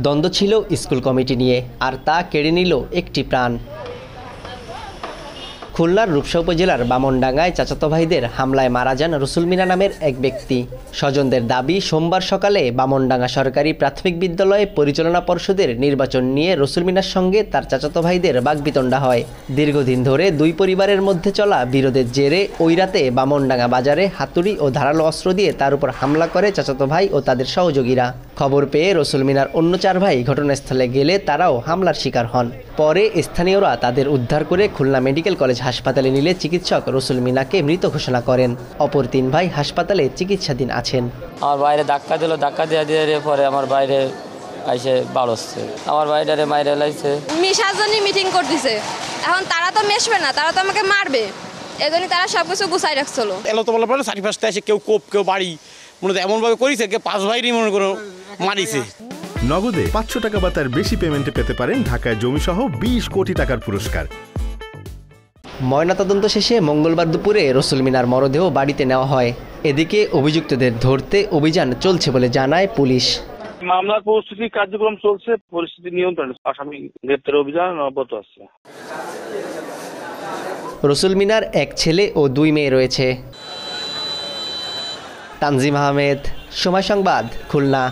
দ্বন্দ্ব ছিল school committee নিয়ে, আর তা কেড়ে নিল একটি প্রাণ। খুলনার রূপসা উপজেলার বামনডাঙ্গায় চাচাতো ভাইদের হামলায় মারা যান রসুল মিনা নামের এক ব্যক্তি। স্বজনদের দাবি, সোমবার সকালে বামনডাঙ্গা সরকারি প্রাথমিক বিদ্যালয়ে পরিচালনা পর্ষদের নির্বাচন নিয়ে রসুল মিনার সঙ্গে তার চাচাতো ভাইদের বাকবিতণ্ডা হয়। দীর্ঘদিন ধরে দুই পরিবারের মধ্যে চলা বিরোধের জেরে ওই রাতে বামনডাঙ্গা বাজারে হাতুড়ি ও ধারালো অস্ত্র দিয়ে তার উপর হামলা করে চাচাতো ভাই ও তাদের সহযোগীরা। খবর পেয়ে রসুল মিনার অন্য 4 ভাই ঘটনাস্থলে গেলে তারাও হামলার শিকার হন। পরে স্থানীয়রা তাদের উদ্ধার করে খুলনা মেডিকেল কলেজ হাসপাতালে নিলে চিকিৎসক রসুল মিনাকে মৃত ঘোষণা করেন। অপর 3 ভাই হাসপাতালে চিকিৎসাধীন আছেন। আমার বাইরে ধাক্কা দিল, ধাক্কা দিয়ে পরে আমার বাইরে আইসে বাড়ছে, আমার বাইরে মাইরে লাইছে। মিশার জন্য মিটিং করতেছে, এখন তারা তো মেশবে না, তারা তো আমাকে মারবে, এজন্য তারা সবকিছু গুছাই রাখছিল। এলো তো বলার পরে চারিপাশে এসে কেউ কোপ কেউ বাড়ি মনে এমনভাবে করেছে, 5 ভাইরই মনে করো মারিছে। নগদে 500 টাকা বা তার বেশি পেমেন্টে পেতে পারেন ঢাকায় জমিসহ 20 কোটি টাকার পুরস্কার। ময়নাতদন্ত শেষে মঙ্গলবার দুপুরে রসুল মিনার মরদেহ বাড়িতে নেওয়া হয়। এদিকে অভিযুক্তদের ধরতে অভিযান চলছে বলে জানায় পুলিশ। মামলার প্রস্তুতি কার্যক্রম চলছে, পরিস্থিতি নিয়ন্ত্রণে আসামি গ্রেপ্তারের অভিযান অব্যাহত আছে। রসুল মিনার 1 ছেলে ও 2 মেয়ে রয়েছে। তানজিম আহমেদ, সময় সংবাদ, খুলনা।